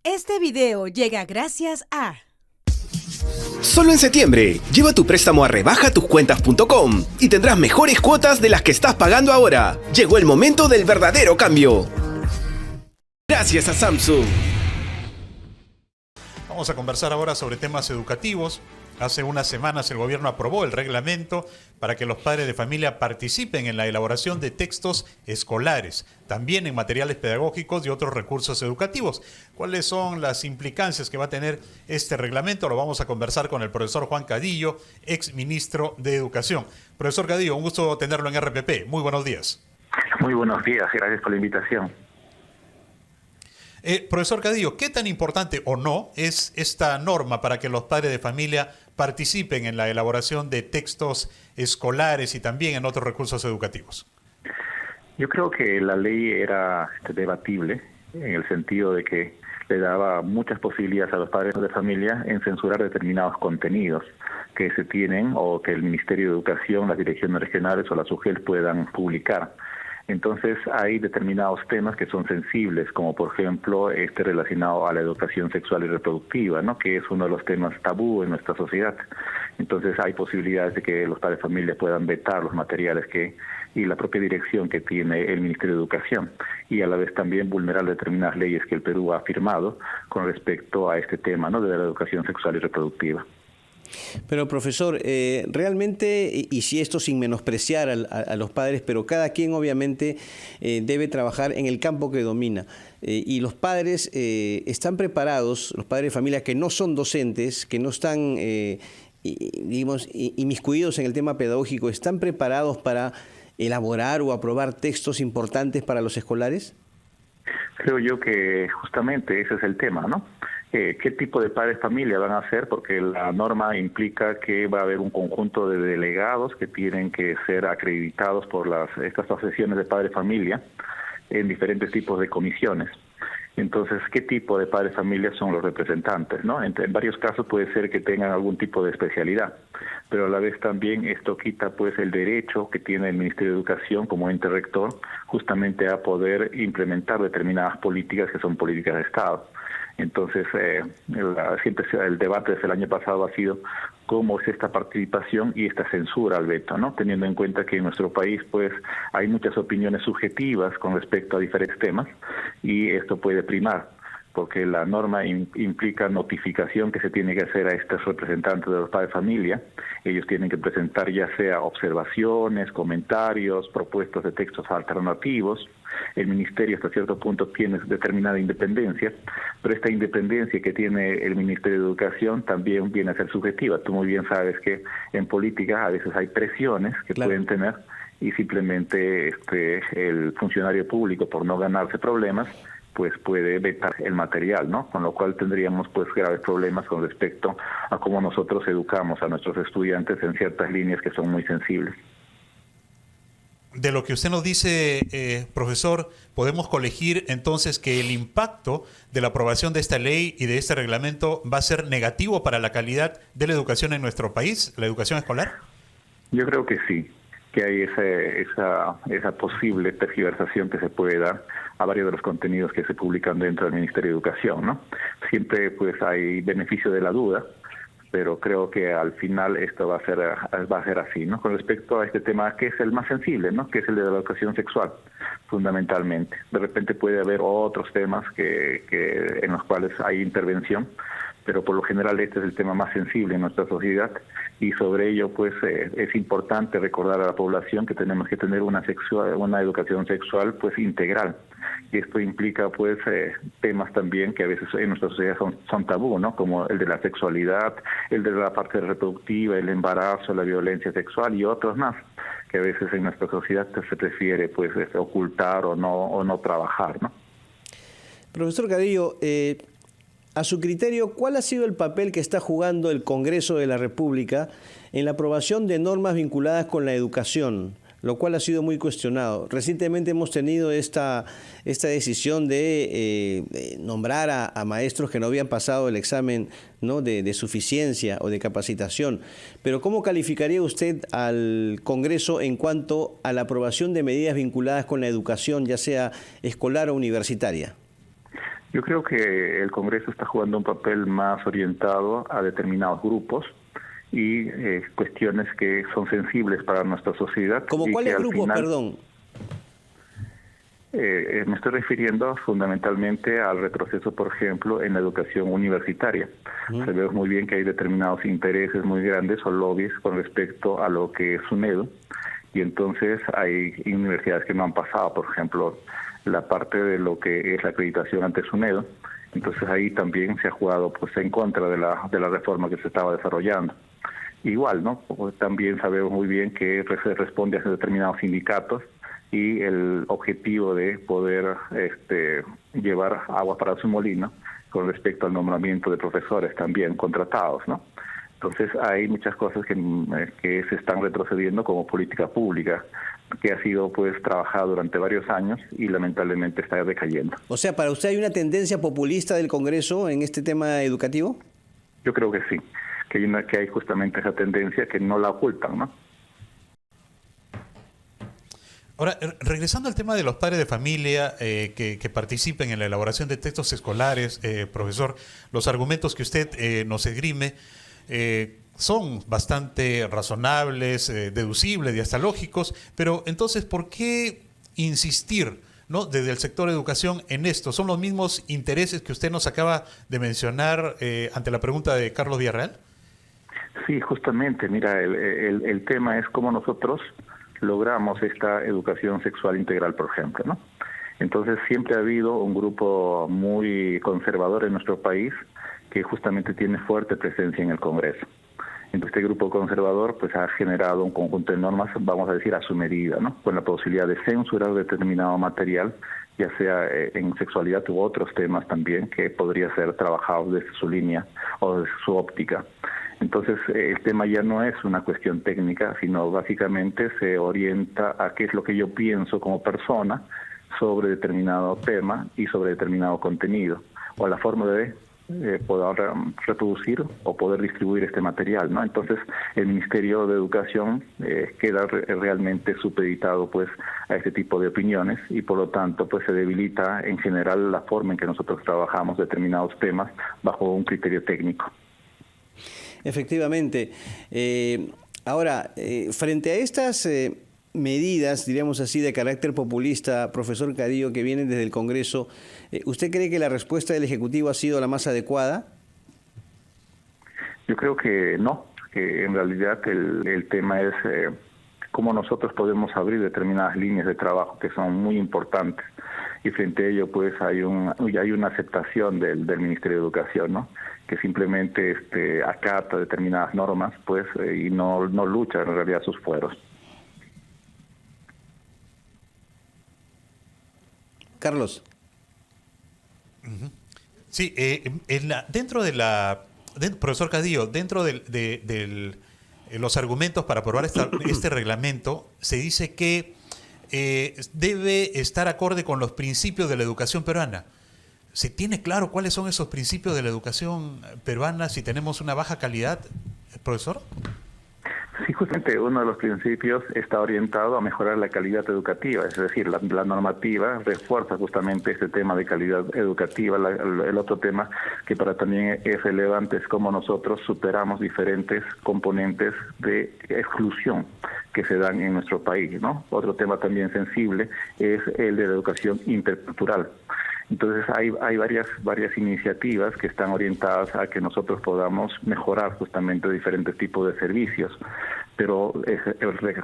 Este video llega gracias a... Solo en septiembre, lleva tu préstamo a rebajatucuentas.com y tendrás mejores cuotas de las que estás pagando ahora. Llegó el momento del verdadero cambio. Gracias a Samsung. Vamos a conversar ahora sobre temas educativos. Hace unas semanas el gobierno aprobó el reglamento para que los padres de familia participen en la elaboración de textos escolares, también en materiales pedagógicos y otros recursos educativos. ¿Cuáles son las implicancias que va a tener este reglamento? Lo vamos a conversar con el profesor Juan Cadillo, ex ministro de Educación. Profesor Cadillo, un gusto tenerlo en RPP. Muy buenos días. Muy buenos días, gracias por la invitación. Profesor Cadillo, ¿qué tan importante o no es esta norma para que los padres de familia participen en la elaboración de textos escolares y también en otros recursos educativos? Yo creo que la ley era debatible en el sentido de que le daba muchas posibilidades a los padres de familia en censurar determinados contenidos que se tienen o que el Ministerio de Educación, las direcciones regionales o la SUGEL puedan publicar. Entonces hay determinados temas que son sensibles, como por ejemplo relacionado a la educación sexual y reproductiva, ¿no? Que es uno de los temas tabú en nuestra sociedad. Entonces hay posibilidades de que los padres de familia puedan vetar los materiales y la propia dirección que tiene el Ministerio de Educación, y a la vez también vulnerar determinadas leyes que el Perú ha firmado con respecto a este tema, ¿no? De la educación sexual y reproductiva. Pero profesor, realmente, y si esto sin menospreciar a los padres, pero cada quien obviamente debe trabajar en el campo que domina. Y los padres están preparados, los padres de familia que no son docentes, que no están, digamos, inmiscuidos en el tema pedagógico, ¿están preparados para elaborar o aprobar textos importantes para los escolares? Creo yo que justamente ese es el tema, ¿no? ¿Qué tipo de padres de familia van a ser? Porque la norma implica que va a haber un conjunto de delegados que tienen que ser acreditados por estas asociaciones de padres de familia en diferentes tipos de comisiones. Entonces, ¿qué tipo de padres de familia son los representantes, ¿no? En varios casos puede ser que tengan algún tipo de especialidad, pero a la vez también esto quita pues el derecho que tiene el Ministerio de Educación como ente rector justamente a poder implementar determinadas políticas que son políticas de Estado. Entonces, siempre el debate desde el año pasado ha sido cómo es esta participación y esta censura al veto, ¿no? Teniendo en cuenta que en nuestro país pues hay muchas opiniones subjetivas con respecto a diferentes temas y esto puede primar, porque la norma implica notificación que se tiene que hacer a estos representantes de los padres de familia. Ellos tienen que presentar ya sea observaciones, comentarios, propuestas de textos alternativos. El Ministerio hasta cierto punto tiene determinada independencia, pero esta independencia que tiene el Ministerio de Educación también viene a ser subjetiva. Tú muy bien sabes que en política a veces hay presiones que pueden tener y simplemente el funcionario público, por no ganarse problemas, pues puede vetar el material, ¿no? Con lo cual tendríamos pues graves problemas con respecto a cómo nosotros educamos a nuestros estudiantes en ciertas líneas que son muy sensibles. De lo que usted nos dice, profesor, podemos colegir entonces que el impacto de la aprobación de esta ley y de este reglamento va a ser negativo para la calidad de la educación en nuestro país, la educación escolar. Yo creo que sí, que hay esa posible tergiversación que se puede dar a varios de los contenidos que se publican dentro del Ministerio de Educación, ¿no? Siempre pues hay beneficio de la duda, pero creo que al final esto va a ser así, ¿no? Con respecto a este tema que es el más sensible, ¿no? Que es el de la educación sexual, fundamentalmente. De repente puede haber otros temas en los cuales hay intervención, pero por lo general este es el tema más sensible en nuestra sociedad y sobre ello pues es importante recordar a la población que tenemos que tener una educación sexual pues integral, y esto implica pues temas también que a veces en nuestra sociedad son tabú, ¿no? Como el de la sexualidad, el de la parte reproductiva, el embarazo, la violencia sexual y otros más que a veces en nuestra sociedad se prefiere pues ocultar o no trabajar, ¿no? Profesor Cadillo, a su criterio, ¿cuál ha sido el papel que está jugando el Congreso de la República en la aprobación de normas vinculadas con la educación, lo cual ha sido muy cuestionado? Recientemente hemos tenido esta decisión de nombrar a maestros que no habían pasado el examen, ¿no?, de suficiencia o de capacitación. Pero ¿cómo calificaría usted al Congreso en cuanto a la aprobación de medidas vinculadas con la educación, ya sea escolar o universitaria? Yo creo que el Congreso está jugando un papel más orientado a determinados grupos y cuestiones que son sensibles para nuestra sociedad. ¿Como cuáles grupos, perdón? Me estoy refiriendo fundamentalmente al retroceso, por ejemplo, en la educación universitaria. Sabemos muy bien que hay determinados intereses muy grandes o lobbies con respecto a lo que es SUNEDU, y entonces hay universidades que no han pasado, por ejemplo, la parte de lo que es la acreditación ante SUNEDU. Entonces ahí también se ha jugado pues en contra de la reforma que se estaba desarrollando. Igual, ¿no? También sabemos muy bien que se responde a determinados sindicatos y el objetivo de poder llevar agua para su molino con respecto al nombramiento de profesores también contratados, ¿no? Entonces hay muchas cosas que se están retrocediendo como política pública, que ha sido pues trabajada durante varios años y lamentablemente está decayendo. O sea, ¿para usted hay una tendencia populista del Congreso en este tema educativo? Yo creo que sí, que hay justamente esa tendencia que no la ocultan, ¿no? Ahora, regresando al tema de los padres de familia que participen en la elaboración de textos escolares, profesor, los argumentos que usted nos esgrime son bastante razonables, deducibles y hasta lógicos, pero entonces, ¿por qué insistir, ¿no?, desde el sector de educación en esto? ¿Son los mismos intereses que usted nos acaba de mencionar ante la pregunta de Carlos Villarreal? Sí, justamente, mira, el tema es cómo nosotros logramos esta educación sexual integral, por ejemplo, ¿no? Entonces siempre ha habido un grupo muy conservador en nuestro país que justamente tiene fuerte presencia en el Congreso. Entonces este grupo conservador pues ha generado un conjunto de normas, vamos a decir, a su medida, ¿no? Con la posibilidad de censurar determinado material, ya sea en sexualidad u otros temas también, que podría ser trabajado desde su línea o desde su óptica. Entonces, el tema ya no es una cuestión técnica, sino básicamente se orienta a qué es lo que yo pienso como persona sobre determinado tema y sobre determinado contenido, o la forma de poder reproducir o poder distribuir este material, ¿no? Entonces, el Ministerio de Educación queda realmente supeditado pues a este tipo de opiniones y por lo tanto pues se debilita en general la forma en que nosotros trabajamos determinados temas bajo un criterio técnico. Efectivamente. Ahora, frente a estas medidas, diríamos así, de carácter populista, profesor Cadillo, que vienen desde el Congreso, ¿usted cree que la respuesta del Ejecutivo ha sido la más adecuada? Yo creo que no, que en realidad el tema es cómo nosotros podemos abrir determinadas líneas de trabajo que son muy importantes. Y frente a ello, pues hay una aceptación del Ministerio de Educación, ¿no?, que simplemente acata determinadas normas, pues, y no lucha en realidad sus fueros. Carlos. Sí, profesor Cadillo, dentro de los argumentos para aprobar este reglamento, se dice que debe estar acorde con los principios de la educación peruana. ¿Se tiene claro cuáles son esos principios de la educación peruana si tenemos una baja calidad, profesor? Sí, justamente uno de los principios está orientado a mejorar la calidad educativa, es decir, la normativa refuerza justamente este tema de calidad educativa. El otro tema que para también es relevante es cómo nosotros superamos diferentes componentes de exclusión que se dan en nuestro país, ¿no? Otro tema también sensible es el de la educación intercultural. Entonces hay varias iniciativas que están orientadas a que nosotros podamos mejorar justamente diferentes tipos de servicios, pero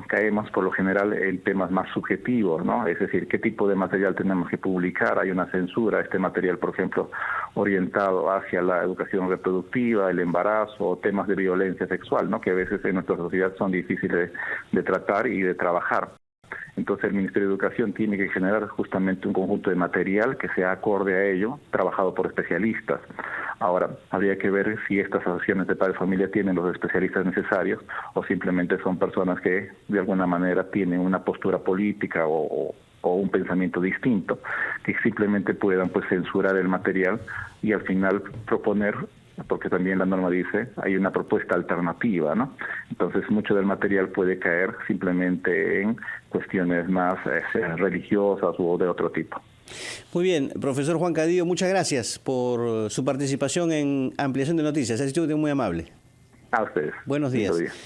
caemos por lo general en temas más subjetivos, ¿no? Es decir, qué tipo de material tenemos que publicar. Hay una censura a este material, por ejemplo, orientado hacia la educación reproductiva, el embarazo o temas de violencia sexual, ¿no?, que a veces en nuestra sociedad son difíciles de tratar y de trabajar. Entonces el Ministerio de Educación tiene que generar justamente un conjunto de material que sea acorde a ello, trabajado por especialistas. Ahora, habría que ver si estas asociaciones de padres de familia tienen los especialistas necesarios o simplemente son personas que de alguna manera tienen una postura política o un pensamiento distinto, que simplemente puedan pues censurar el material y al final proponer, porque también la norma dice, hay una propuesta alternativa, ¿no? Entonces mucho del material puede caer simplemente en cuestiones más religiosas u de otro tipo. Muy bien, profesor Juan Cadillo, muchas gracias por su participación en Ampliación de Noticias. Ha sido muy amable. A ustedes. Buenos días.